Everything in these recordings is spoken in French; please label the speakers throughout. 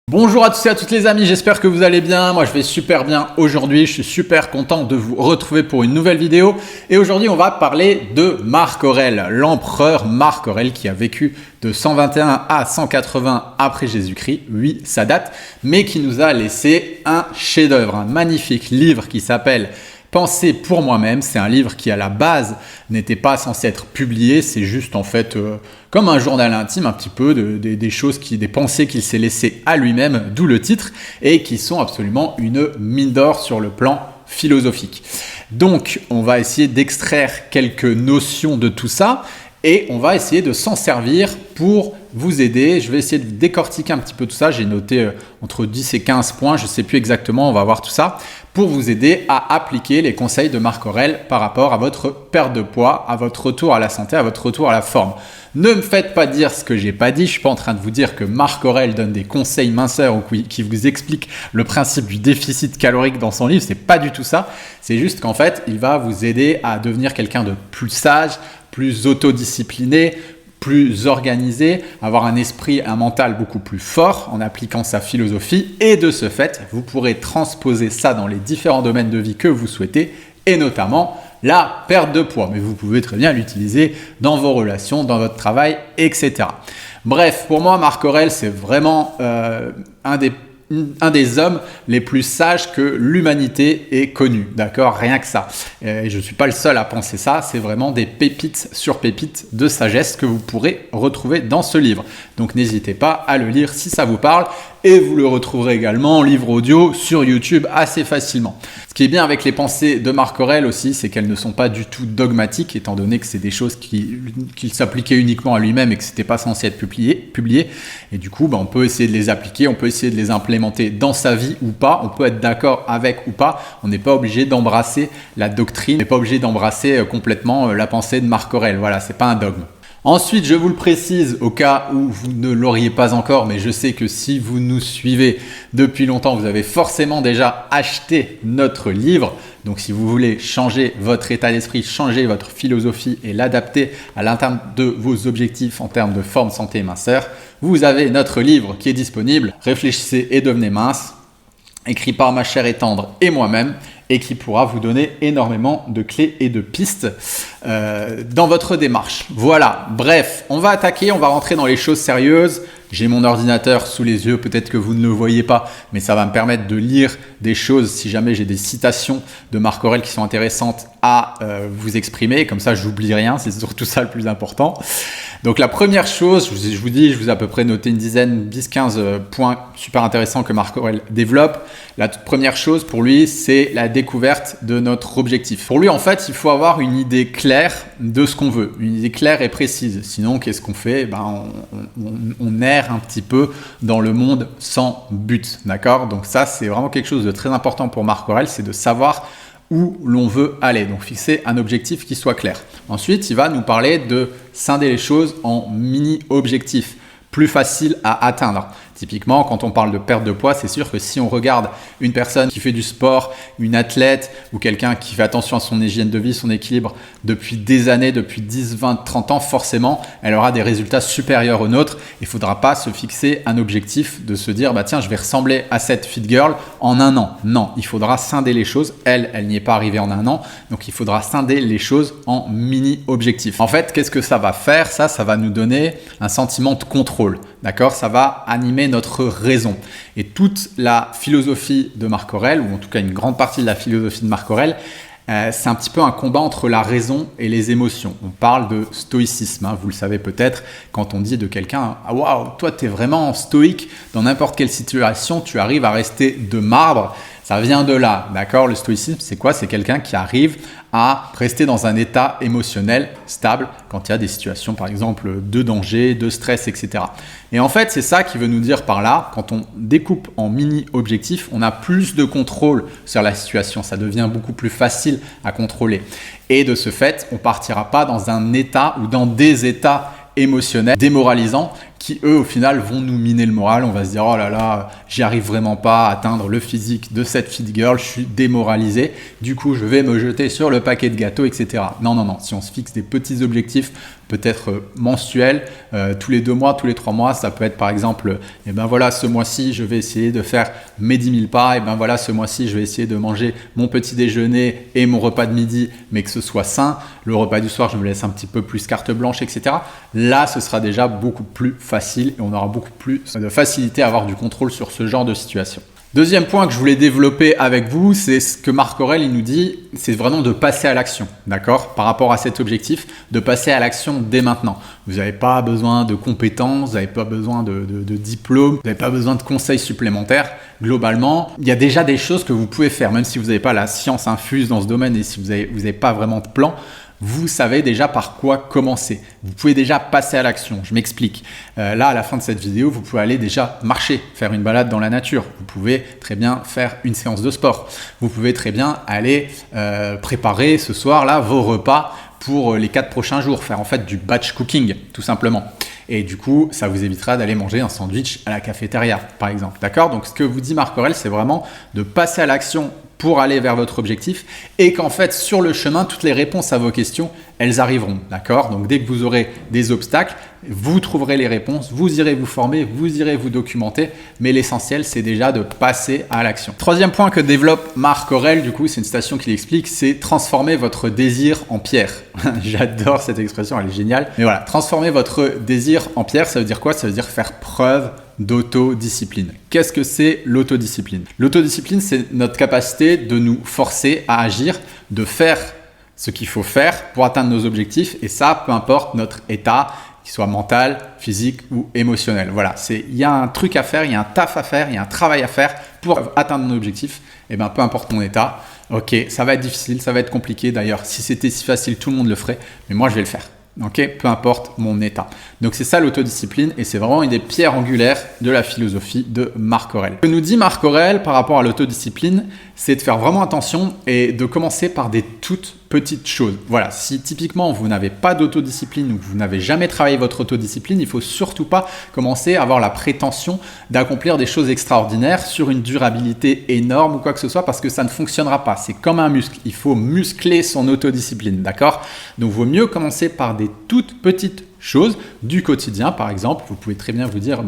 Speaker 1: Bonjour à tous et à toutes les amis, j'espère que vous allez bien. Moi je vais super bien aujourd'hui, je suis super content de vous retrouver pour une nouvelle vidéo. Et aujourd'hui on va parler de Marc Aurèle, l'empereur Marc Aurèle qui a vécu de 121 à 180 après Jésus-Christ. Oui, ça date, mais qui nous a laissé un chef-d'œuvre, un magnifique livre qui s'appelle Penser pour moi-même. C'est un livre qui à la base n'était pas censé être publié, c'est juste en fait comme un journal intime un petit peu des choses, des pensées qu'il s'est laissées à lui-même, d'où le titre, et qui sont absolument une mine d'or sur le plan philosophique. Donc on va essayer d'extraire quelques notions de tout ça et on va essayer de s'en servir pour vous aider. Je vais essayer de décortiquer un petit peu tout ça. J'ai noté entre 10 et 15 points, je ne sais plus exactement, on va voir tout ça, pour vous aider à appliquer les conseils de Marc Aurèle par rapport à votre perte de poids, à votre retour à la santé, à votre retour à la forme. Ne me faites pas dire ce que j'ai pas dit, je suis pas en train de vous dire que Marc Aurèle donne des conseils minceurs ou qui vous explique le principe du déficit calorique dans son livre, c'est pas du tout ça. C'est juste qu'en fait, il va vous aider à devenir quelqu'un de plus sage, plus autodiscipliné, plus organisé, avoir un esprit, un mental beaucoup plus fort en appliquant sa philosophie, et de ce fait, vous pourrez transposer ça dans les différents domaines de vie que vous souhaitez, et notamment la perte de poids. Mais vous pouvez très bien l'utiliser dans vos relations, dans votre travail, etc. Bref, pour moi, Marc Aurèle, c'est vraiment un des hommes les plus sages que l'humanité ait connu, d'accord? Rien que ça. Et je ne suis pas le seul à penser ça, c'est vraiment des pépites sur pépites de sagesse que vous pourrez retrouver dans ce livre. Donc n'hésitez pas à le lire si ça vous parle, et vous le retrouverez également en livre audio sur YouTube assez facilement. Ce qui est bien avec les pensées de Marc Aurèle aussi, c'est qu'elles ne sont pas du tout dogmatiques, étant donné que c'est des choses qu'il s'appliquait uniquement à lui-même et que ce n'était pas censé être publié. Et du coup, on peut essayer de les appliquer, on peut essayer de les implémenter dans sa vie ou pas, on peut être d'accord avec ou pas, on n'est pas obligé d'embrasser la doctrine, on n'est pas obligé d'embrasser complètement la pensée de Marc Aurèle. Voilà, c'est pas un dogme. Ensuite, je vous le précise au cas où vous ne l'auriez pas encore, mais je sais que si vous nous suivez depuis longtemps, vous avez forcément déjà acheté notre livre. Donc si vous voulez changer votre état d'esprit, changer votre philosophie et l'adapter à l'interne de vos objectifs en termes de forme, santé et minceur, vous avez notre livre qui est disponible. Réfléchissez et devenez mince, écrit par ma chère et tendre et moi-même, et qui pourra vous donner énormément de clés et de pistes dans votre démarche. Voilà, bref, on va attaquer, on va rentrer dans les choses sérieuses. J'ai mon ordinateur sous les yeux, peut-être que vous ne le voyez pas, mais ça va me permettre de lire des choses si jamais j'ai des citations de Marc Aurèle qui sont intéressantes à vous exprimer. Comme ça, je n'oublie rien, c'est surtout ça le plus important. Donc la première chose, je vous ai à peu près noté une dizaine, 10-15 points super intéressants que Marc Aurèle développe. La toute première chose pour lui, c'est la découverte de notre objectif. Pour lui, en fait, il faut avoir une idée claire de ce qu'on veut, une idée claire et précise. Sinon, qu'est-ce qu'on fait? On erre un petit peu dans le monde sans but, d'accord? Donc ça, c'est vraiment quelque chose de très important pour Marc Aurèle, c'est de savoir où l'on veut aller. Donc fixer un objectif qui soit clair. Ensuite, il va nous parler de scinder les choses en mini-objectifs, plus faciles à atteindre. Typiquement, quand on parle de perte de poids, c'est sûr que si on regarde une personne qui fait du sport, une athlète ou quelqu'un qui fait attention à son hygiène de vie, son équilibre depuis des années, depuis 10, 20, 30 ans, forcément, elle aura des résultats supérieurs aux nôtres. Il ne faudra pas se fixer un objectif de se dire tiens, je vais ressembler à cette fit girl en un an. Non, il faudra scinder les choses. Elle n'y est pas arrivée en un an. Donc, il faudra scinder les choses en mini-objectifs. En fait, qu'est-ce que ça va faire? Ça va nous donner un sentiment de contrôle. D'accord? Ça va animer notre raison. Et toute la philosophie de Marc Aurèle, ou en tout cas une grande partie de la philosophie de Marc Aurèle, c'est un petit peu un combat entre la raison et les émotions. On parle de stoïcisme, vous le savez peut-être, quand on dit de quelqu'un « Ah waouh, toi tu es vraiment stoïque, dans n'importe quelle situation, tu arrives à rester de marbre ». Ça vient de là, d'accord? Le stoïcisme, c'est quoi? C'est quelqu'un qui arrive à rester dans un état émotionnel stable quand il y a des situations, par exemple, de danger, de stress, etc. Et en fait, c'est ça qui veut nous dire par là, quand on découpe en mini-objectifs, on a plus de contrôle sur la situation. Ça devient beaucoup plus facile à contrôler. Et de ce fait, on ne partira pas dans un état ou dans des états émotionnels démoralisants qui eux au final vont nous miner le moral. On va se dire oh là là, j'y arrive vraiment pas à atteindre le physique de cette fit girl, je suis démoralisé, du coup je vais me jeter sur le paquet de gâteaux, etc. Non, non, non, si on se fixe des petits objectifs, peut-être mensuels, tous les 2 mois, tous les 3 mois, ça peut être par exemple, et ben voilà, ce mois-ci je vais essayer de faire mes 10 000 pas, et ben voilà, ce mois-ci je vais essayer de manger mon petit déjeuner et mon repas de midi, mais que ce soit sain. Le repas du soir, je me laisse un petit peu plus carte blanche, etc. Là, ce sera déjà beaucoup plus facile et on aura beaucoup plus de facilité à avoir du contrôle sur ce genre de situation. Deuxième point que je voulais développer avec vous, c'est ce que Marc Aurèle il nous dit, c'est vraiment de passer à l'action, d'accord? Par rapport à cet objectif, de passer à l'action dès maintenant. Vous n'avez pas besoin de compétences, vous n'avez pas besoin de diplôme, vous n'avez pas besoin de conseils supplémentaires. Globalement, il y a déjà des choses que vous pouvez faire, même si vous n'avez pas la science infuse dans ce domaine et si vous n'avez pas vraiment de plan. Vous savez déjà par quoi commencer. Vous pouvez déjà passer à l'action. Je m'explique. Là, à la fin de cette vidéo, vous pouvez aller déjà marcher, faire une balade dans la nature. Vous pouvez très bien faire une séance de sport. Vous pouvez très bien aller préparer ce soir-là vos repas pour les 4 prochains jours. Faire en fait du batch cooking, tout simplement. Et du coup, ça vous évitera d'aller manger un sandwich à la cafétéria, par exemple. D'accord? Donc, ce que vous dit Marc Aurèle, c'est vraiment de passer à l'action pour aller vers votre objectif et qu'en fait, sur le chemin, toutes les réponses à vos questions, elles arriveront. D'accord? Donc, dès que vous aurez des obstacles, vous trouverez les réponses, vous irez vous former, vous irez vous documenter, mais l'essentiel, c'est déjà de passer à l'action. Troisième point que développe Marc Aurèle, du coup, c'est une citation qui l'explique, c'est transformer votre désir en pierre. J'adore cette expression, elle est géniale. Mais voilà, transformer votre désir en pierre, ça veut dire quoi? Ça veut dire faire preuve d'autodiscipline. Qu'est-ce que c'est l'autodiscipline? L'autodiscipline, c'est notre capacité de nous forcer à agir, de faire ce qu'il faut faire pour atteindre nos objectifs, et ça, peu importe notre état, qu'il soit mental, physique ou émotionnel. Voilà, il y a un truc à faire, il y a un taf à faire, il y a un travail à faire pour atteindre mon objectif. Et bien, peu importe mon état, ok, ça va être difficile, ça va être compliqué. D'ailleurs, si c'était si facile, tout le monde le ferait, mais moi, je vais le faire. Ok, peu importe mon état. Donc c'est ça l'autodiscipline et c'est vraiment une des pierres angulaires de la philosophie de Marc Aurèle. Ce que nous dit Marc Aurèle par rapport à l'autodiscipline, c'est de faire vraiment attention et de commencer par des toutes petites choses. Voilà, si typiquement vous n'avez pas d'autodiscipline ou que vous n'avez jamais travaillé votre autodiscipline, il ne faut surtout pas commencer à avoir la prétention d'accomplir des choses extraordinaires sur une durabilité énorme ou quoi que ce soit parce que ça ne fonctionnera pas. C'est comme un muscle, il faut muscler son autodiscipline, d'accord? Donc il vaut mieux commencer par des toutes petites choses du quotidien. Par exemple, vous pouvez très bien vous dire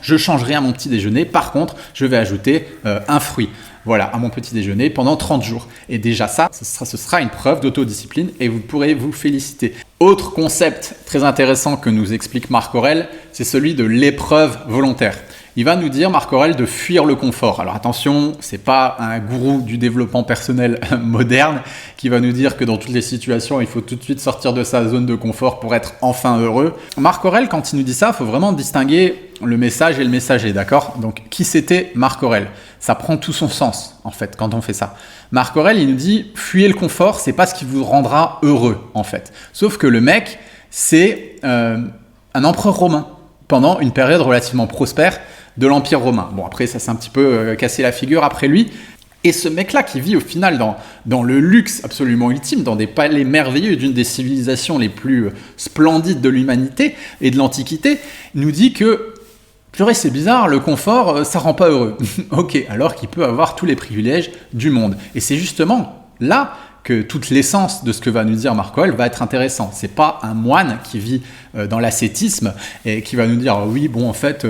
Speaker 1: je change rien à mon petit déjeuner, par contre je vais ajouter un fruit. Voilà, à mon petit déjeuner pendant 30 jours. Et déjà ça, ce sera une preuve d'autodiscipline et vous pourrez vous féliciter. Autre concept très intéressant que nous explique Marc Aurèle, c'est celui de l'épreuve volontaire. Il va nous dire, Marc Aurèle, de fuir le confort. Alors attention, c'est pas un gourou du développement personnel moderne qui va nous dire que dans toutes les situations, il faut tout de suite sortir de sa zone de confort pour être enfin heureux. Marc Aurèle, quand il nous dit ça, il faut vraiment distinguer le message et le messager, d'accord? Donc, qui c'était Marc Aurèle? Ça prend tout son sens, en fait, quand on fait ça. Marc Aurèle, il nous dit, fuyez le confort, c'est pas ce qui vous rendra heureux, en fait. Sauf que le mec, c'est un empereur romain pendant une période relativement prospère de l'Empire romain. Bon, après, ça s'est un petit peu cassé la figure après lui. Et ce mec-là qui vit au final dans le luxe absolument ultime, dans des palais merveilleux d'une des civilisations les plus splendides de l'humanité et de l'Antiquité, nous dit que, purée, c'est bizarre, le confort, ça rend pas heureux. Ok, alors qu'il peut avoir tous les privilèges du monde. Et c'est justement là que toute l'essence de ce que va nous dire Marc Aurèle va être intéressant. C'est pas un moine qui vit dans l'ascétisme et qui va nous dire oui, bon, en fait,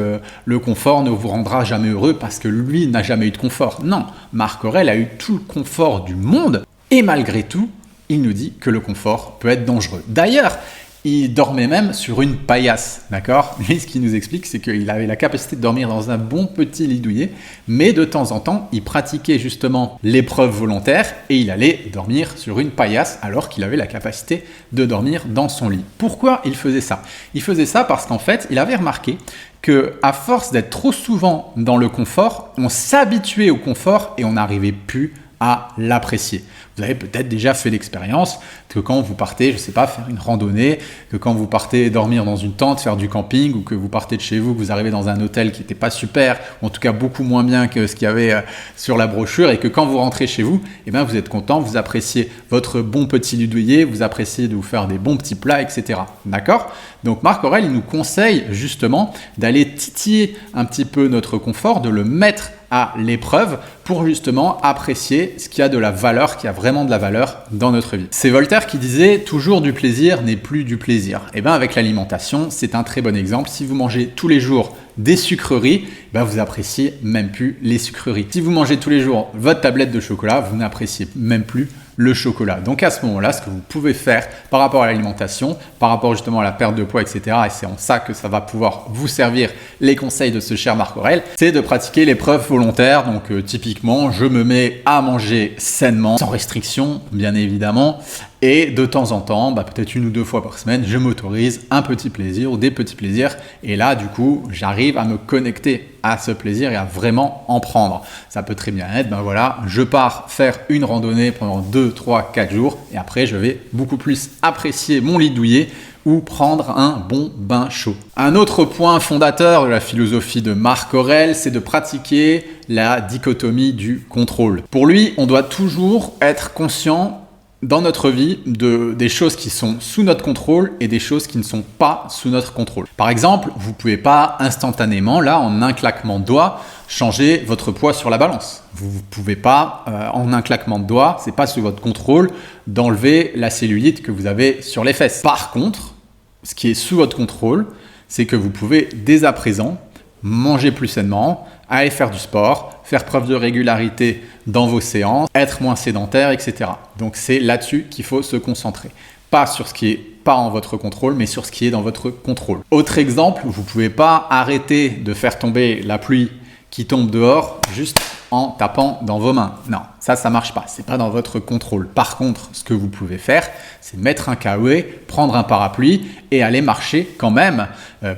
Speaker 1: le confort ne vous rendra jamais heureux parce que lui n'a jamais eu de confort. Non, Marc Aurèle a eu tout le confort du monde et malgré tout, il nous dit que le confort peut être dangereux. D'ailleurs, il dormait même sur une paillasse, d'accord? Lui, ce qu'il nous explique, c'est qu'il avait la capacité de dormir dans un bon petit lit douillet, mais de temps en temps, il pratiquait justement l'épreuve volontaire et il allait dormir sur une paillasse alors qu'il avait la capacité de dormir dans son lit. Pourquoi il faisait ça? Il faisait ça parce qu'en fait, il avait remarqué qu'à force d'être trop souvent dans le confort, on s'habituait au confort et on n'arrivait plus à l'apprécier. Vous avez peut-être déjà fait l'expérience que quand vous partez, je ne sais pas, faire une randonnée, que quand vous partez dormir dans une tente, faire du camping, ou que vous partez de chez vous, que vous arrivez dans un hôtel qui n'était pas super, ou en tout cas beaucoup moins bien que ce qu'il y avait sur la brochure, et que quand vous rentrez chez vous, eh bien, vous êtes content, vous appréciez votre bon petit ludouillet, vous appréciez de vous faire des bons petits plats, etc. D'accord ? Donc Marc Aurèle, il nous conseille justement d'aller titiller un petit peu notre confort, de le mettre à l'épreuve pour justement apprécier ce qui a de la valeur, qui a vraiment de la valeur dans notre vie. C'est Voltaire qui disait « toujours du plaisir n'est plus du plaisir ». Et bien avec l'alimentation, c'est un très bon exemple. Si vous mangez tous les jours des sucreries, ben vous appréciez même plus les sucreries. Si vous mangez tous les jours votre tablette de chocolat, vous n'appréciez même plus le chocolat. Donc à ce moment-là, ce que vous pouvez faire par rapport à l'alimentation, par rapport justement à la perte de poids, etc., et c'est en ça que ça va pouvoir vous servir les conseils de ce cher Marc Aurèle, c'est de pratiquer l'épreuve volontaire. Donc typiquement, je me mets à manger sainement, sans restriction, bien évidemment, et de temps en temps, peut-être 1 ou 2 fois par semaine, je m'autorise un petit plaisir ou des petits plaisirs. Et là, du coup, j'arrive à me connecter à ce plaisir et à vraiment en prendre. Ça peut très bien être, voilà, je pars faire une randonnée pendant 2, 3, 4 jours et après, je vais beaucoup plus apprécier mon lit douillet ou prendre un bon bain chaud. Un autre point fondateur de la philosophie de Marc Aurèle, c'est de pratiquer la dichotomie du contrôle. Pour lui, on doit toujours être conscient dans notre vie des choses qui sont sous notre contrôle et des choses qui ne sont pas sous notre contrôle. Par exemple, vous ne pouvez pas instantanément, là, en un claquement de doigts, changer votre poids sur la balance. Vous ne pouvez pas, en un claquement de doigts, c'est pas sous votre contrôle, d'enlever la cellulite que vous avez sur les fesses. Par contre, ce qui est sous votre contrôle, c'est que vous pouvez dès à présent manger plus sainement, aller faire du sport, faire preuve de régularité dans vos séances, être moins sédentaire, etc. Donc c'est là-dessus qu'il faut se concentrer. Pas sur ce qui est pas en votre contrôle, mais sur ce qui est dans votre contrôle. Autre exemple, vous ne pouvez pas arrêter de faire tomber la pluie qui tombe dehors juste en tapant dans vos mains. Non, ça marche pas. C'est pas dans votre contrôle. Par contre, ce que vous pouvez faire, c'est mettre un caouet, prendre un parapluie et aller marcher quand même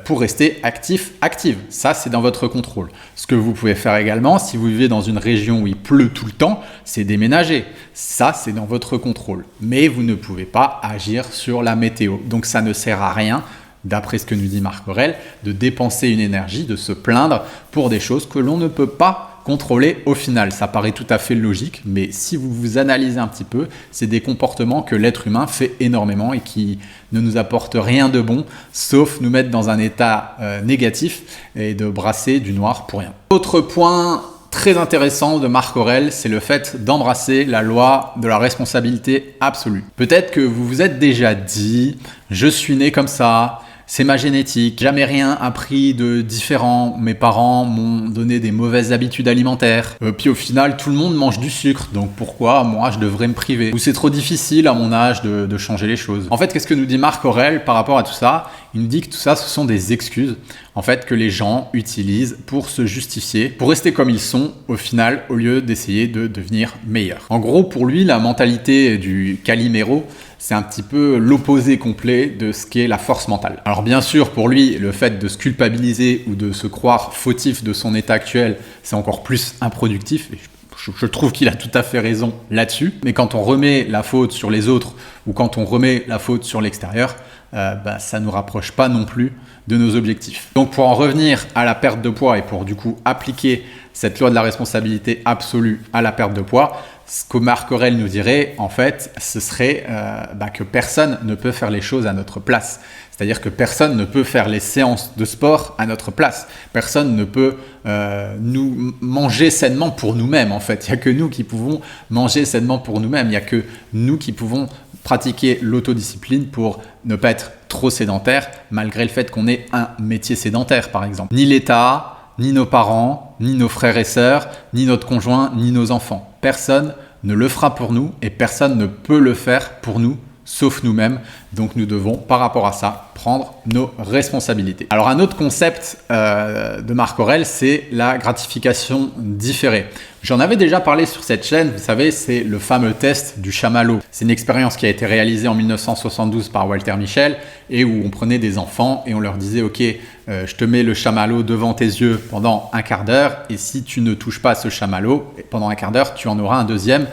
Speaker 1: pour rester active. Ça, c'est dans votre contrôle. Ce que vous pouvez faire également, si vous vivez dans une région où il pleut tout le temps, c'est déménager. Ça, c'est dans votre contrôle. Mais vous ne pouvez pas agir sur la météo. Donc, ça ne sert à rien, d'après ce que nous dit Marc Aurèle, de dépenser une énergie, de se plaindre pour des choses que l'on ne peut pas contrôler au final. Ça paraît tout à fait logique, mais si vous vous analysez un petit peu, c'est des comportements que l'être humain fait énormément et qui ne nous apportent rien de bon, sauf nous mettre dans un état négatif et de brasser du noir pour rien. Autre point très intéressant de Marc Aurèle, c'est le fait d'embrasser la loi de la responsabilité absolue. Peut-être que vous vous êtes déjà dit « je suis né comme ça », c'est ma génétique, jamais rien appris de différent, mes parents m'ont donné des mauvaises habitudes alimentaires, puis au final tout le monde mange du sucre, donc pourquoi moi je devrais me priver? Ou c'est trop difficile à mon âge de changer les choses. En fait, qu'est-ce que nous dit Marc Aurèle par rapport à tout ça? Il nous dit que tout ça, ce sont des excuses en fait que les gens utilisent pour se justifier, pour rester comme ils sont au final, au lieu d'essayer de devenir meilleurs. En gros, pour lui, la mentalité du Calimero, c'est un petit peu l'opposé complet de ce qu'est la force mentale. Alors bien sûr, pour lui, le fait de se culpabiliser ou de se croire fautif de son état actuel, c'est encore plus improductif. Et je trouve qu'il a tout à fait raison là-dessus. Mais quand on remet la faute sur les autres ou quand on remet la faute sur l'extérieur, ça ne nous rapproche pas non plus de nos objectifs. Donc pour en revenir à la perte de poids et pour du coup appliquer cette loi de la responsabilité absolue à la perte de poids, ce que Marc Aurèle nous dirait, en fait, ce serait que personne ne peut faire les choses à notre place. C'est-à-dire que personne ne peut faire les séances de sport à notre place. Personne ne peut nous manger sainement pour nous-mêmes, en fait. Il n'y a que nous qui pouvons manger sainement pour nous-mêmes. Il n'y a que nous qui pouvons pratiquer l'autodiscipline pour ne pas être trop sédentaire, malgré le fait qu'on ait un métier sédentaire, par exemple. Ni l'État, ni nos parents, ni nos frères et sœurs, ni notre conjoint, ni nos enfants. Personne ne le fera pour nous et personne ne peut le faire pour nous, sauf nous-mêmes. Donc nous devons, par rapport à ça, prendre nos responsabilités. Alors un autre concept de Marc Aurèle, c'est la gratification différée. J'en avais déjà parlé sur cette chaîne, vous savez, c'est le fameux test du chamallow. C'est une expérience qui a été réalisée en 1972 par Walter Mischel et où on prenait des enfants et on leur disait « Ok, je te mets le chamallow devant tes yeux pendant un quart d'heure et si tu ne touches pas ce chamallow, pendant un quart d'heure, tu en auras un deuxième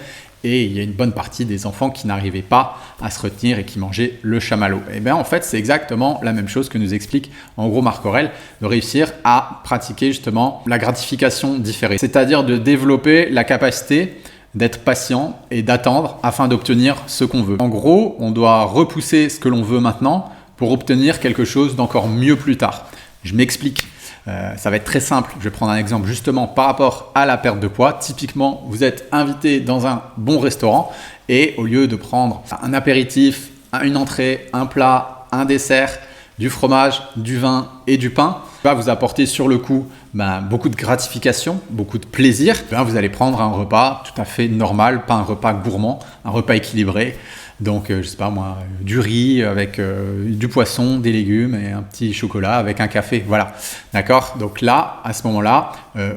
Speaker 1: et il y a une bonne partie des enfants qui n'arrivaient pas à se retenir et qui mangeaient le chamallow. Et bien en fait, c'est exactement la même chose que nous explique en gros Marc Aurèle, de réussir à pratiquer justement la gratification différée, c'est-à-dire de développer la capacité d'être patient et d'attendre afin d'obtenir ce qu'on veut. En gros, on doit repousser ce que l'on veut maintenant pour obtenir quelque chose d'encore mieux plus tard. Je m'explique. Ça va être très simple. Je vais prendre un exemple justement par rapport à la perte de poids. Typiquement, vous êtes invité dans un bon restaurant et au lieu de prendre un apéritif, une entrée, un plat, un dessert, du fromage, du vin et du pain, va vous apporter sur le coup beaucoup de gratification, beaucoup de plaisir. Vous allez prendre un repas tout à fait normal, pas un repas gourmand, un repas équilibré. Donc, je sais pas moi, du riz avec du poisson, des légumes et un petit chocolat avec un café. Voilà, d'accord? Donc là, à ce moment-là,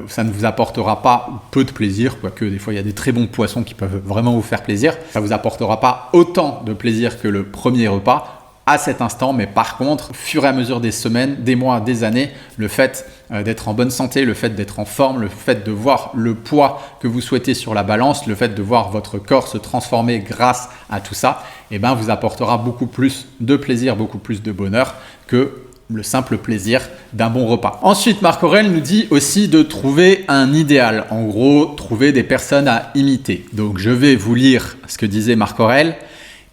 Speaker 1: ça ne vous apportera pas peu de plaisir, quoique des fois, il y a des très bons poissons qui peuvent vraiment vous faire plaisir. Ça ne vous apportera pas autant de plaisir que le premier repas à cet instant, mais par contre, au fur et à mesure des semaines, des mois, des années, le fait d'être en bonne santé, le fait d'être en forme, le fait de voir le poids que vous souhaitez sur la balance, le fait de voir votre corps se transformer grâce à tout ça, vous apportera beaucoup plus de plaisir, beaucoup plus de bonheur que le simple plaisir d'un bon repas. Ensuite, Marc Aurèle nous dit aussi de trouver un idéal. En gros, trouver des personnes à imiter. Donc, je vais vous lire ce que disait Marc Aurèle.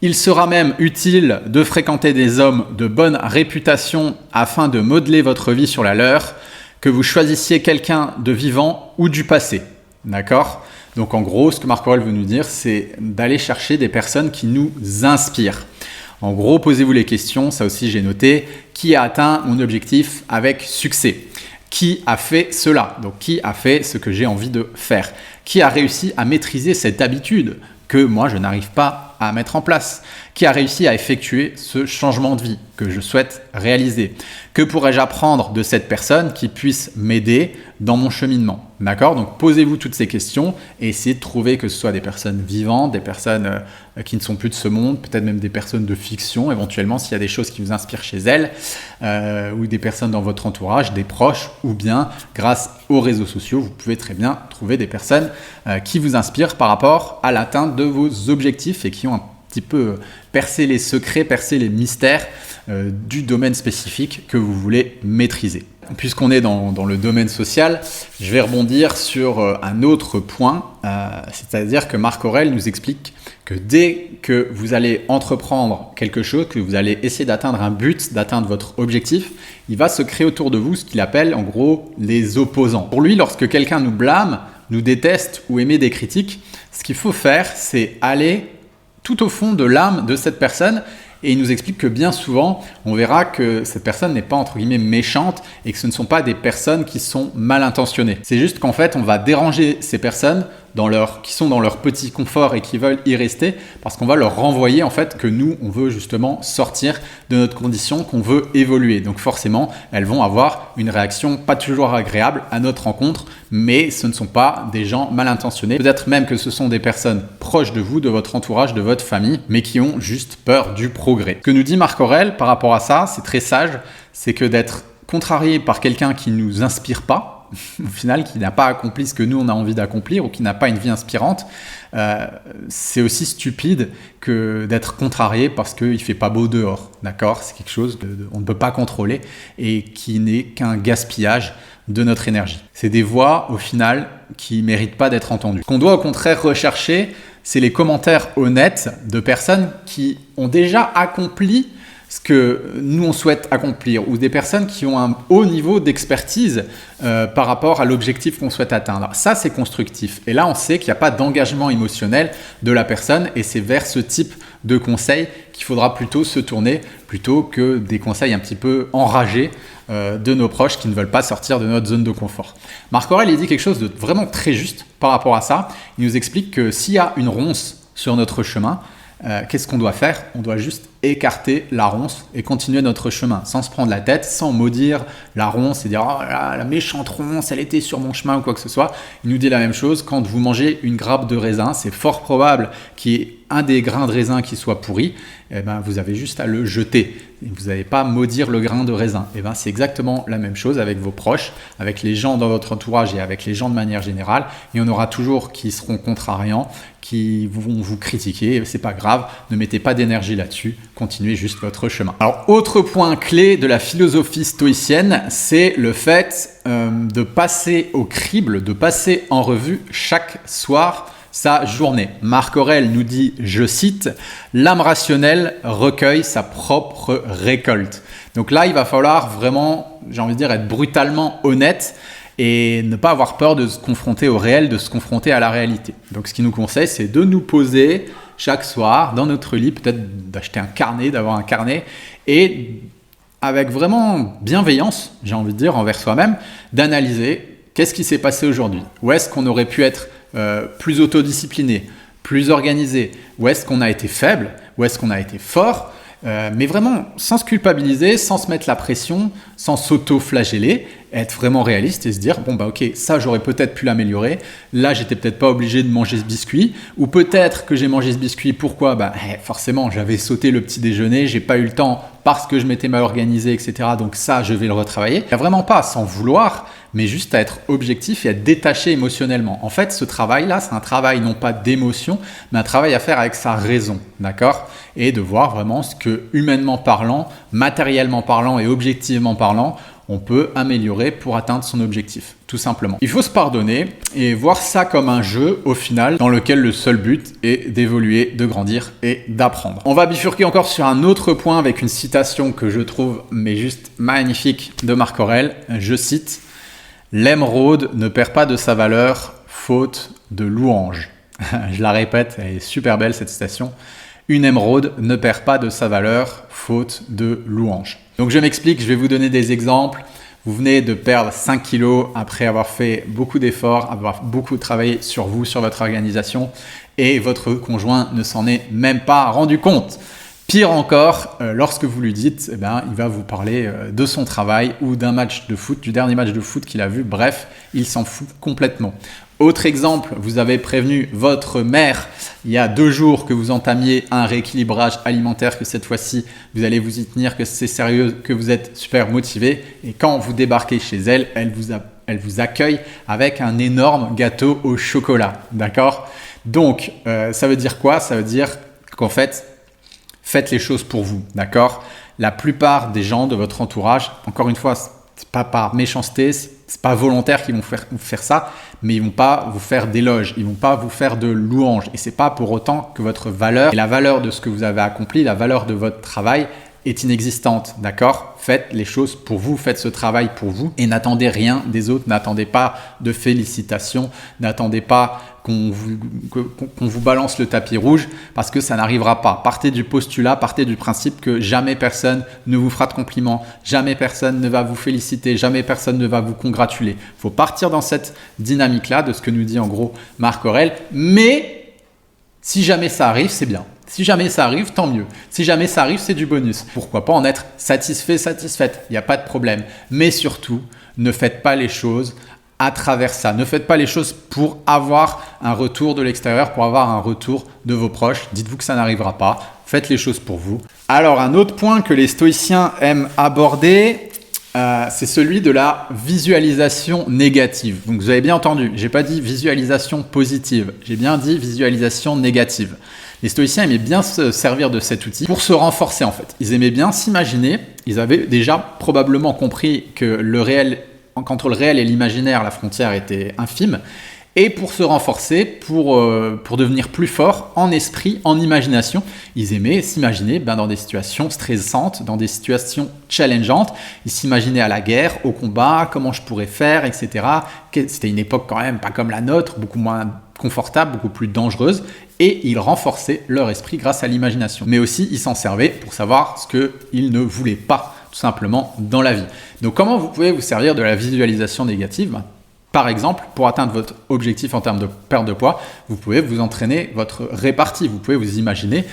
Speaker 1: Il sera même utile de fréquenter des hommes de bonne réputation afin de modeler votre vie sur la leur, que vous choisissiez quelqu'un de vivant ou du passé. D'accord ? Donc en gros, ce que Marc Aurèle veut nous dire, c'est d'aller chercher des personnes qui nous inspirent. En gros, posez-vous les questions, ça aussi j'ai noté, qui a atteint mon objectif avec succès ? Qui a fait cela ? Donc qui a fait ce que j'ai envie de faire ? Qui a réussi à maîtriser cette habitude que moi je n'arrive pas à mettre en place, qui a réussi à effectuer ce changement de vie que je souhaite réaliser. Que pourrais-je apprendre de cette personne qui puisse m'aider dans mon cheminement? D'accord? Donc posez-vous toutes ces questions et essayez de trouver que ce soit des personnes vivantes, des personnes qui ne sont plus de ce monde, peut-être même des personnes de fiction, éventuellement s'il y a des choses qui vous inspirent chez elles, ou des personnes dans votre entourage, des proches, ou bien grâce aux réseaux sociaux, vous pouvez très bien trouver des personnes qui vous inspirent par rapport à l'atteinte de vos objectifs et qui ont un petit peu percé les secrets, percé les mystères du domaine spécifique que vous voulez maîtriser. Puisqu'on est dans le domaine social, je vais rebondir sur un autre point, c'est-à-dire que Marc Aurèle nous explique que dès que vous allez entreprendre quelque chose, que vous allez essayer d'atteindre un but, d'atteindre votre objectif, il va se créer autour de vous ce qu'il appelle en gros les opposants. Pour lui, lorsque quelqu'un nous blâme, nous déteste ou émet des critiques, ce qu'il faut faire, c'est aller tout au fond de l'âme de cette personne. Et il nous explique que bien souvent, on verra que cette personne n'est pas entre guillemets méchante et que ce ne sont pas des personnes qui sont mal intentionnées. C'est juste qu'en fait, on va déranger ces personnes qui sont dans leur petit confort et qui veulent y rester parce qu'on va leur renvoyer en fait que nous, on veut justement sortir de notre condition, qu'on veut évoluer. Donc forcément, elles vont avoir une réaction pas toujours agréable à notre rencontre, mais ce ne sont pas des gens mal intentionnés. Peut-être même que ce sont des personnes proches de vous, de votre entourage, de votre famille, mais qui ont juste peur du progrès. Ce que nous dit Marc Aurèle par rapport à ça, c'est très sage, c'est que d'être contrarié par quelqu'un qui ne nous inspire pas, au final, qui n'a pas accompli ce que nous on a envie d'accomplir ou qui n'a pas une vie inspirante, c'est aussi stupide que d'être contrarié parce qu'il ne fait pas beau dehors. D'accord ? C'est quelque chose on ne peut pas contrôler et qui n'est qu'un gaspillage de notre énergie. C'est des voix au final qui ne méritent pas d'être entendues. Ce qu'on doit au contraire rechercher, c'est les commentaires honnêtes de personnes qui ont déjà accompli ce que nous on souhaite accomplir, ou des personnes qui ont un haut niveau d'expertise par rapport à l'objectif qu'on souhaite atteindre. Ça, c'est constructif. Et là, on sait qu'il n'y a pas d'engagement émotionnel de la personne et c'est vers ce type de conseils qu'il faudra plutôt se tourner plutôt que des conseils un petit peu enragés de nos proches qui ne veulent pas sortir de notre zone de confort. Marc Aurèle, il dit quelque chose de vraiment très juste par rapport à ça. Il nous explique que s'il y a une ronce sur notre chemin, qu'est-ce qu'on doit faire? On doit juste écarter la ronce et continuer notre chemin sans se prendre la tête, sans maudire la ronce et dire « Oh là, la méchante ronce, elle était sur mon chemin » ou quoi que ce soit. Il nous dit la même chose, quand vous mangez une grappe de raisin, c'est fort probable qu'il y ait un des grains de raisin qui soit pourri, eh ben, vous avez juste à le jeter. Vous n'allez pas maudire le grain de raisin. Eh ben, c'est exactement la même chose avec vos proches, avec les gens dans votre entourage et avec les gens de manière générale. Il y en aura toujours qui seront contrariants, qui vont vous critiquer. C'est pas grave, ne mettez pas d'énergie là-dessus. Continuez juste votre chemin. Alors, autre point clé de la philosophie stoïcienne, c'est le fait de passer au crible, de passer en revue chaque soir sa journée. Marc Aurèle nous dit, je cite, « L'âme rationnelle recueille sa propre récolte ». Donc là, il va falloir vraiment, j'ai envie de dire, être brutalement honnête et ne pas avoir peur de se confronter au réel, de se confronter à la réalité. Donc ce qu'il nous conseille, c'est de nous poser chaque soir dans notre lit, peut-être d'acheter un carnet, d'avoir un carnet, et avec vraiment bienveillance, j'ai envie de dire, envers soi-même, d'analyser qu'est-ce qui s'est passé aujourd'hui. Où est-ce qu'on aurait pu être plus autodiscipliné, plus organisé, où est-ce qu'on a été faible, où est-ce qu'on a été fort, mais vraiment sans se culpabiliser, sans se mettre la pression, sans s'auto-flageller, être vraiment réaliste et se dire bon bah ok, ça j'aurais peut-être pu l'améliorer, là j'étais peut-être pas obligé de manger ce biscuit, ou peut-être que j'ai mangé ce biscuit, pourquoi? Forcément j'avais sauté le petit déjeuner, j'ai pas eu le temps parce que je m'étais mal organisé, etc. Donc ça je vais le retravailler. Il n'y a vraiment pas à s'en vouloir, mais juste à être objectif et à être détaché émotionnellement. En fait, ce travail-là, c'est un travail non pas d'émotion, mais un travail à faire avec sa raison, d'accord? Et de voir vraiment ce que, humainement parlant, matériellement parlant et objectivement parlant, on peut améliorer pour atteindre son objectif, tout simplement. Il faut se pardonner et voir ça comme un jeu, au final, dans lequel le seul but est d'évoluer, de grandir et d'apprendre. On va bifurquer encore sur un autre point avec une citation que je trouve, mais juste magnifique, de Marc Aurèle. Je cite: « L'émeraude ne perd pas de sa valeur, faute de louange. » Je la répète, elle est super belle cette citation. Une émeraude ne perd pas de sa valeur, faute de louange. Donc je m'explique, je vais vous donner des exemples. Vous venez de perdre 5 kilos après avoir fait beaucoup d'efforts, avoir beaucoup travaillé sur vous, sur votre organisation, et votre conjoint ne s'en est même pas rendu compte. Pire encore, lorsque vous lui dites, il va vous parler de son travail ou d'un match de foot, du dernier match de foot qu'il a vu. Bref, il s'en fout complètement. Autre exemple, vous avez prévenu votre mère il y a 2 jours que vous entamiez un rééquilibrage alimentaire, que cette fois-ci, vous allez vous y tenir, que c'est sérieux, que vous êtes super motivé. Et quand vous débarquez chez elle, elle vous accueille avec un énorme gâteau au chocolat. D'accord? Donc, ça veut dire quoi? Ça veut dire qu'en fait, faites les choses pour vous. D'accord? La plupart des gens de votre entourage, encore une fois, c'est pas par méchanceté, c'est pas volontaire qu'ils vont faire ça, mais ils vont pas vous faire d'éloges, ils vont pas vous faire de louanges. Et c'est pas pour autant que votre valeur et la valeur de ce que vous avez accompli, la valeur de votre travail est inexistante, d'accord? Faites les choses pour vous, faites ce travail pour vous et n'attendez rien des autres, n'attendez pas de félicitations, n'attendez pas qu'on vous balance le tapis rouge parce que ça n'arrivera pas. Partez du postulat, partez du principe que jamais personne ne vous fera de compliments, jamais personne ne va vous féliciter, jamais personne ne va vous congratuler. Il faut partir dans cette dynamique-là de ce que nous dit en gros Marc Aurèle, mais si jamais ça arrive, c'est bien. Si jamais ça arrive, tant mieux. Si jamais ça arrive, c'est du bonus. Pourquoi pas en être satisfait, satisfaite? Il n'y a pas de problème. Mais surtout, ne faites pas les choses à travers ça. Ne faites pas les choses pour avoir un retour de l'extérieur, pour avoir un retour de vos proches. Dites-vous que ça n'arrivera pas. Faites les choses pour vous. Alors, un autre point que les stoïciens aiment aborder, c'est celui de la visualisation négative. Donc, vous avez bien entendu, je n'ai pas dit visualisation positive. J'ai bien dit visualisation négative. Les stoïciens aimaient bien se servir de cet outil pour se renforcer en fait. Ils aimaient bien s'imaginer. Ils avaient déjà probablement compris que le réel, qu'entre le réel et l'imaginaire, la frontière était infime. Et pour se renforcer, pour devenir plus fort en esprit, en imagination, ils aimaient s'imaginer dans des situations stressantes, dans des situations challengeantes. Ils s'imaginaient à la guerre, au combat, comment je pourrais faire, etc. C'était une époque quand même pas comme la nôtre, beaucoup moins confortable, beaucoup plus dangereuse. Et ils renforçaient leur esprit grâce à l'imagination. Mais aussi, ils s'en servaient pour savoir ce qu'ils ne voulaient pas, tout simplement, dans la vie. Donc, comment vous pouvez vous servir de la visualisation négative ? Par exemple, pour atteindre votre objectif en termes de perte de poids, vous pouvez vous entraîner votre répartie. Vous pouvez vous imaginer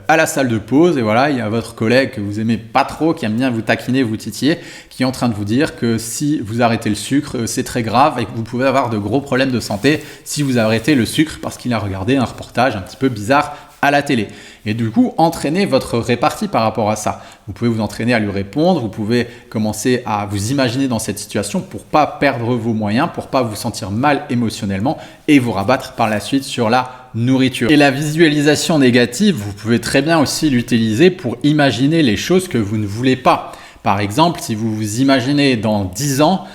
Speaker 1: à la salle de pause et voilà, il y a votre collègue que vous aimez pas trop, qui aime bien vous taquiner, vous titiller, qui est en train de vous dire que si vous arrêtez le sucre, c'est très grave et que vous pouvez avoir de gros problèmes de santé si vous arrêtez le sucre parce qu'il a regardé un reportage un petit peu bizarre à la télé. Et du coup, entraînez votre répartie par rapport à ça. Vous pouvez vous entraîner à lui répondre, vous pouvez commencer à vous imaginer dans cette situation pour pas perdre vos moyens, pour pas vous sentir mal émotionnellement et vous rabattre par la suite sur la nourriture. Et la visualisation négative, vous pouvez très bien aussi l'utiliser pour imaginer les choses que vous ne voulez pas. Par exemple, si vous vous imaginez dans 10 ans,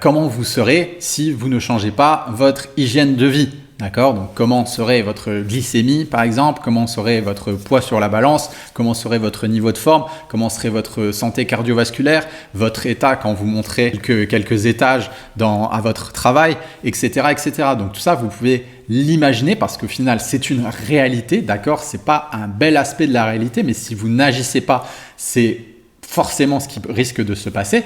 Speaker 1: comment vous serez si vous ne changez pas votre hygiène de vie. D'accord? Donc, comment serait votre glycémie, par exemple? Comment serait votre poids sur la balance? Comment serait votre niveau de forme? Comment serait votre santé cardiovasculaire? Votre état quand vous montrez quelques étages à votre travail, etc., etc. Donc, tout ça, vous pouvez l'imaginer parce qu'au final, c'est une réalité, d'accord? C'est pas un bel aspect de la réalité, mais si vous n'agissez pas, c'est forcément ce qui risque de se passer.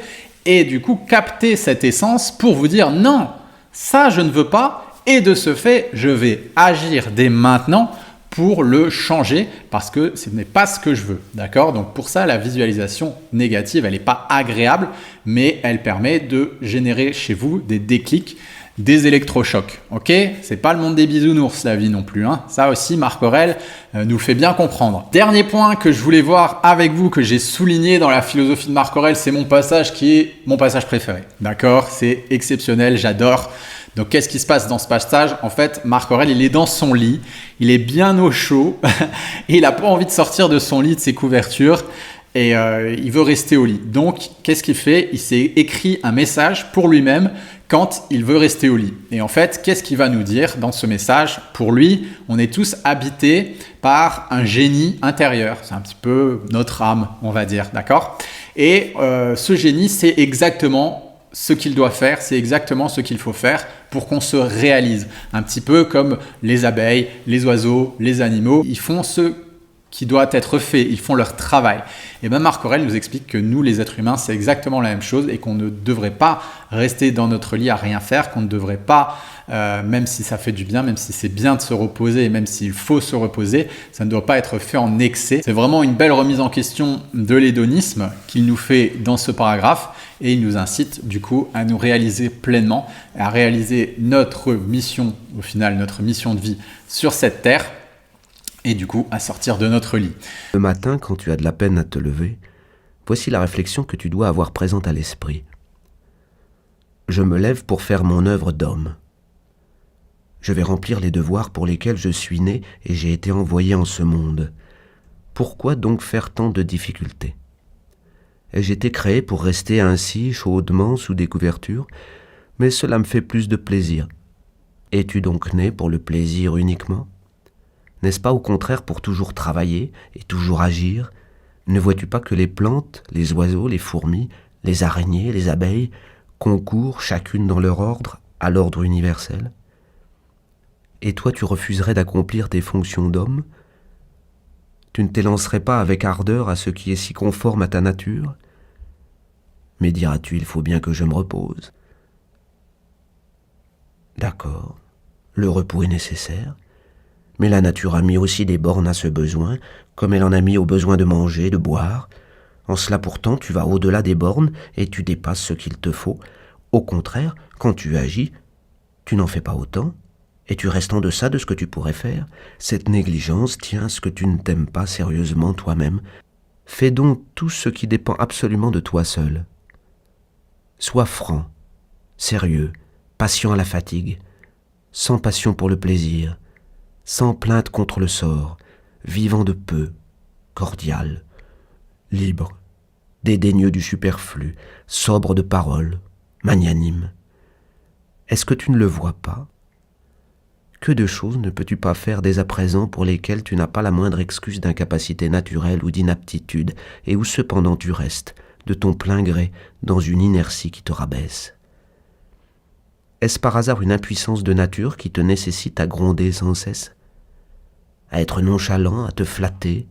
Speaker 1: Et du coup, capter cette essence pour vous dire non, ça, je ne veux pas. Et de ce fait, je vais agir dès maintenant pour le changer parce que ce n'est pas ce que je veux. D'accord? Donc pour ça, la visualisation négative, elle n'est pas agréable, mais elle permet de générer chez vous des déclics, des électrochocs. Ok? C'est pas le monde des bisounours, la vie non plus. Hein. Ça aussi, Marc Aurèle nous fait bien comprendre. Dernier point que je voulais voir avec vous, que j'ai souligné dans la philosophie de Marc Aurèle, c'est mon passage qui est mon passage préféré. D'accord? C'est exceptionnel, j'adore. Donc, qu'est-ce qui se passe dans ce passage? En fait, Marc Aurèle, il est dans son lit, il est bien au chaud et il n'a pas envie de sortir de son lit, de ses couvertures et il veut rester au lit. Donc, qu'est-ce qu'il fait? Il s'est écrit un message pour lui-même quand il veut rester au lit. Et en fait, qu'est-ce qu'il va nous dire dans ce message? Pour lui, on est tous habités par un génie intérieur. C'est un petit peu notre âme, on va dire, d'accord? Et ce génie, c'est exactement ce qu'il doit faire, c'est exactement ce qu'il faut faire pour qu'on se réalise. Un petit peu comme les abeilles, les oiseaux, les animaux, ils font ce qui doit être fait, ils font leur travail. Et bien Marc Aurèle nous explique que nous, les êtres humains, c'est exactement la même chose et qu'on ne devrait pas rester dans notre lit à rien faire, qu'on ne devrait pas, même si ça fait du bien, même si c'est bien de se reposer et même s'il faut se reposer, ça ne doit pas être fait en excès. C'est vraiment une belle remise en question de l'hédonisme qu'il nous fait dans ce paragraphe et il nous incite du coup à nous réaliser pleinement, à réaliser notre mission, au final notre mission de vie sur cette terre, et du coup à sortir de notre lit.
Speaker 2: Le matin, quand tu as de la peine à te lever, voici la réflexion que tu dois avoir présente à l'esprit. Je me lève pour faire mon œuvre d'homme. Je vais remplir les devoirs pour lesquels je suis né et j'ai été envoyé en ce monde. Pourquoi donc faire tant de difficultés? Ai-je été créé pour rester ainsi, chaudement, sous des couvertures? Mais cela me fait plus de plaisir. Es-tu donc né pour le plaisir uniquement? N'est-ce pas au contraire pour toujours travailler et toujours agir? Ne vois-tu pas que les plantes, les oiseaux, les fourmis, les araignées, les abeilles concourent chacune dans leur ordre à l'ordre universel? Et toi tu refuserais d'accomplir tes fonctions d'homme? Tu ne t'élancerais pas avec ardeur à ce qui est si conforme à ta nature? Mais diras-tu, il faut bien que je me repose. D'accord, le repos est nécessaire, mais la nature a mis aussi des bornes à ce besoin, comme elle en a mis au besoin de manger, de boire. En cela pourtant, tu vas au-delà des bornes et tu dépasses ce qu'il te faut. Au contraire, quand tu agis, tu n'en fais pas autant, et tu restes en deçà de ce que tu pourrais faire. Cette négligence tient à ce que tu ne t'aimes pas sérieusement toi-même. Fais donc tout ce qui dépend absolument de toi seul. Sois franc, sérieux, patient à la fatigue, sans passion pour le plaisir, sans plainte contre le sort, vivant de peu, cordial, libre, dédaigneux du superflu, sobre de parole, magnanime. Est-ce que tu ne le vois pas? Que de choses ne peux-tu pas faire dès à présent pour lesquelles tu n'as pas la moindre excuse d'incapacité naturelle ou d'inaptitude, et où cependant tu restes, de ton plein gré, dans une inertie qui te rabaisse? Est-ce par hasard une impuissance de nature qui te nécessite à gronder sans cesse, à être nonchalant, à te flatter,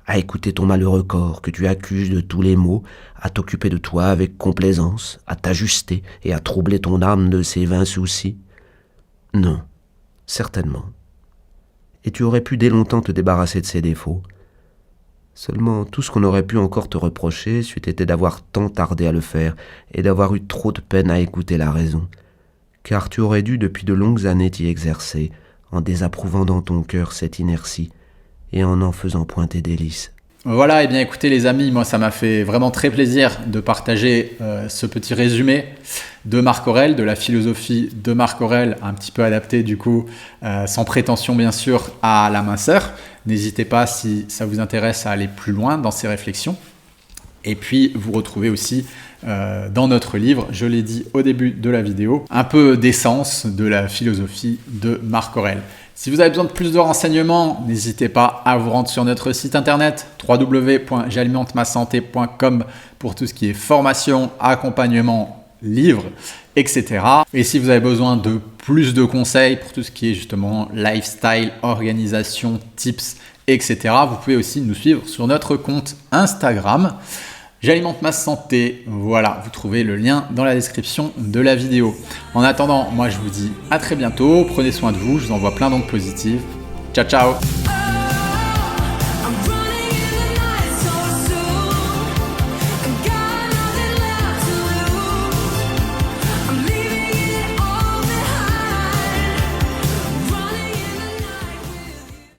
Speaker 2: à écouter ton malheureux corps que tu accuses de tous les maux, à t'occuper de toi avec complaisance, à t'ajuster et à troubler ton âme de ses vains soucis? Non, certainement. Et tu aurais pu dès longtemps te débarrasser de ces défauts. Seulement, tout ce qu'on aurait pu encore te reprocher c'eût été d'avoir tant tardé à le faire et d'avoir eu trop de peine à écouter la raison, car tu aurais dû depuis de longues années t'y exercer, en désapprouvant dans ton cœur cette inertie et en faisant pointer des délices.
Speaker 1: Voilà, et bien écoutez les amis, moi ça m'a fait vraiment très plaisir de partager ce petit résumé de Marc Aurèle, de la philosophie de Marc Aurèle, un petit peu adapté du coup, sans prétention bien sûr à la minceur. N'hésitez pas si ça vous intéresse à aller plus loin dans ces réflexions. Et puis vous retrouvez aussi dans notre livre, je l'ai dit au début de la vidéo, un peu d'essence de la philosophie de Marc Aurèle. Si vous avez besoin de plus de renseignements, n'hésitez pas à vous rendre sur notre site internet www.j'alimentemassanté.com pour tout ce qui est formation, accompagnement, livres, etc. Et si vous avez besoin de plus de conseils pour tout ce qui est justement lifestyle, organisation, tips, etc., vous pouvez aussi nous suivre sur notre compte Instagram. J'alimente ma santé, voilà, vous trouvez le lien dans la description de la vidéo. En attendant, moi je vous dis à très bientôt, prenez soin de vous, je vous envoie plein d'ondes positives. Ciao ciao.